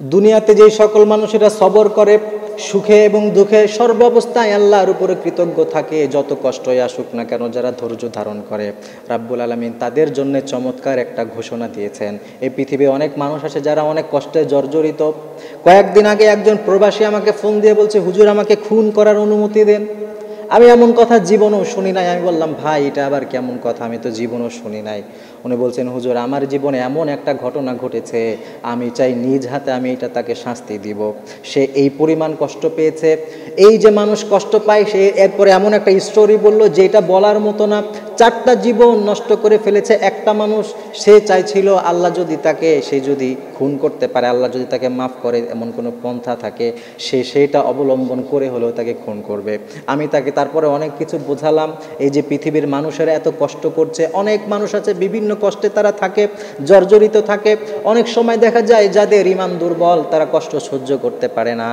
দুনিয়াতে যে সকল মানুষেরা সবর করে সুখে এবং দুঃখে সর্বাবস্থায় আল্লাহর উপরে কৃতজ্ঞ থাকে, যত কষ্টই আসুক না কেন, যারা ধৈর্য ধারণ করে, রাব্বুল আলামিন তাদের জন্য চমৎকার একটা ঘোষণা দিয়েছেন। এই পৃথিবী অনেক মানুষ আছে যারা অনেক কষ্টে জর্জরিত। কয়েকদিন আগে একজন প্রবাসী আমাকে ফোন দিয়ে বলছে, হুজুর আমাকে খুন করার অনুমতি দেন। আমি এমন কথা জীবনও শুনি নাই। আমি বললাম, ভাই এটা আবার কেমন কথা, আমি তো জীবনও শুনি নাই। উনি বলছেন, হুজুর আমার জীবনে এমন একটা ঘটনা ঘটেছে, আমি চাই নিজ হাতে আমি এটা তাকে শাস্তি দিব। সে এই পরিমাণ কষ্ট পেয়েছে। এই যে মানুষ কষ্ট পায়, সে এরপরে এমন একটা স্টোরি বললো যেটা বলার মতো না। 4টা জীবন নষ্ট করে ফেলেছে একটা মানুষ। সে চাইছিল আল্লাহ যদি তাকে, সে যদি খুন করতে পারে, আল্লাহ যদি তাকে মাফ করে, এমন কোনো পন্থা থাকে, সে সেটা অবলম্বন করে হলেও তাকে খুন করবে। আমি তাকে তারপরে অনেক কিছু বোঝালাম। এই যে পৃথিবীর মানুষেরা এত কষ্ট করছে, অনেক মানুষ আছে বিভিন্ন কষ্টে তারা থাকে, জর্জরিত থাকে। অনেক সময় দেখা যায় যাদের ঈমান দুর্বল, তারা কষ্ট সহ্য করতে পারে না।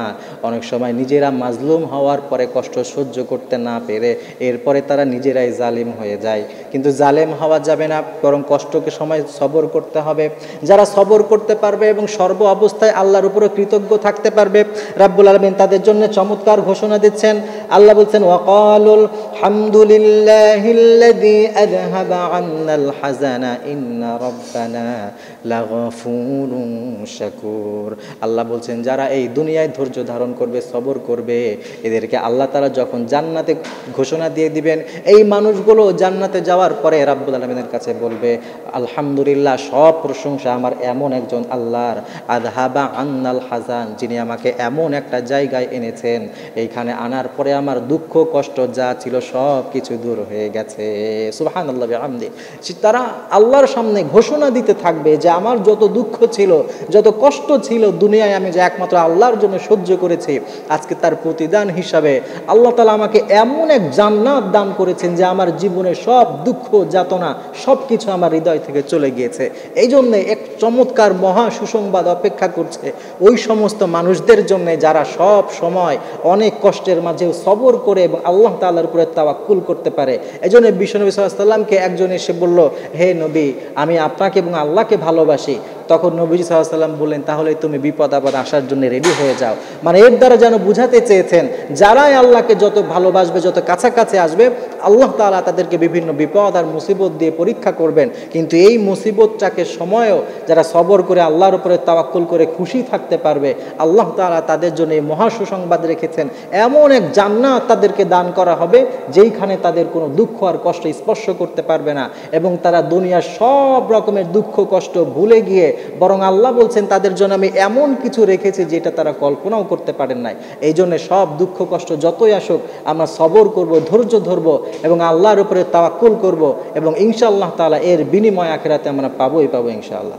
অনেক সময় নিজেরা মাজলুম হওয়ার পরে কষ্ট সহ্য করতে না পেরে এরপরে তারা নিজেরাই জালিম হয়ে যায়। কিন্তু জালেম হওয়া যাবে না, বরং কষ্টকে সময় সবর করতে হবে। যারা সবর করতে পারবে এবং সর্ব অবস্থায় আল্লাহর উপরে কৃতজ্ঞ থাকতে পারবে, রাব্বুল আলামিন তাদের জন্য চমৎকার ঘোষণা দিচ্ছেন। আল্লাহ বলছেন, ওয়াকালুল হামদুলিল্লাহিল্লাযী আযহাবা আন্নাল হাযানা ইন্না রাব্বানা লাগফুরুন শাকুর। আল্লাহ বলছেন, যারা এই দুনিয়ায় ধৈর্য ধারণ করবে, সবর করবে, এদেরকে আল্লাহ তাআলা যখন জান্নাতে ঘোষণা দিয়ে দিবেন, এই মানুষগুলো জান্নাতে যাওয়ার পরে রাব্বুল আলামিনের কাছে বলবে, আলহামদুলিল্লাহ, সব প্রশংসা আমার এমন একজন আল্লাহর, আযহাবা আন্নাল হাযান, যিনি আমাকে এমন একটা জায়গায় এনেছেন, এইখানে আনার পরে আমার দুঃখ কষ্ট যা ছিল সব কিছু দূর হয়ে গেছে। সুবহানাল্লাহ বিহামদি। তারা আল্লাহর সামনে ঘোষণা দিতে থাকবে যে আমার যত দুঃখ ছিল, যত কষ্ট ছিল দুনিয়ায়, আমি যে একমাত্র আল্লাহর জন্য সহ্য করেছি, আজকে তার প্রতিদান হিসাবে আল্লাহ তাআলা আমাকে এমন এক জান্নাত দান করেছেন যে আমার জীবনের সব দুঃখ যাতনা সব কিছু আমার হৃদয় থেকে চলে গিয়েছে। এই জন্যে এক চমৎকার মহা সুসংবাদ অপেক্ষা করছে ওই সমস্ত মানুষদের জন্য যারা সব সময় অনেক কষ্টের মাঝেও সবর করে এবং আল্লাহ তাআলার উপরে তাওয়াক্কুল করতে পারে। এই জন্য বিশ্বনবী সাল্লাল্লাহু আলাইহি ওয়াসাল্লামকে একজন এসে বলল, হে নবী, আমি আপনাকে এবং আল্লাহকে ভালোবাসি। তখন নবীজি সাল্লাল্লাহু আলাইহি ওয়াসাল্লাম বললেন, তাহলে তুমি বিপদ আপদ আসার জন্য রেডি হয়ে যাও। মানে এর দ্বারা যেন বুঝাতে চেয়েছেন, যারাই আল্লাহকে যত ভালোবাসবে, যত কাছাকাছি আসবে, আল্লাহ তাআলা তাদেরকে বিভিন্ন বিপদ আর মুসিবত দিয়ে পরীক্ষা করবেন। কিন্তু এই মুসিবতটাকে সময়ও যারা সবর করে আল্লাহর উপরে তাওয়াক্কুল করে খুশি থাকতে পারবে, আল্লাহ তাআলা তাদের জন্য এই মহা সুসংবাদ রেখেছেন, এমন এক জান্নাত তাদেরকে দান করা হবে যেইখানে তাদের কোনো দুঃখ আর কষ্ট স্পর্শ করতে পারবে না, এবং তারা দুনিয়ার সব রকমের দুঃখ কষ্ট ভুলে গিয়ে বরং আল্লাহ বলছেন তাদের জন্য আমি এমন কিছু রেখেছি যেটা তারা কল্পনাও করতে পারেন নাই। এই জন্য সব দুঃখ কষ্ট যতই আসুক আমরা সবর করব, ধৈর্য ধরব এবং আল্লাহর উপরে তাওয়াক্কুল করব, এবং ইনশাআল্লাহ তাআলা এর বিনিময় আখিরাতে আমরা পাবোই পাবো ইনশাআল্লাহ।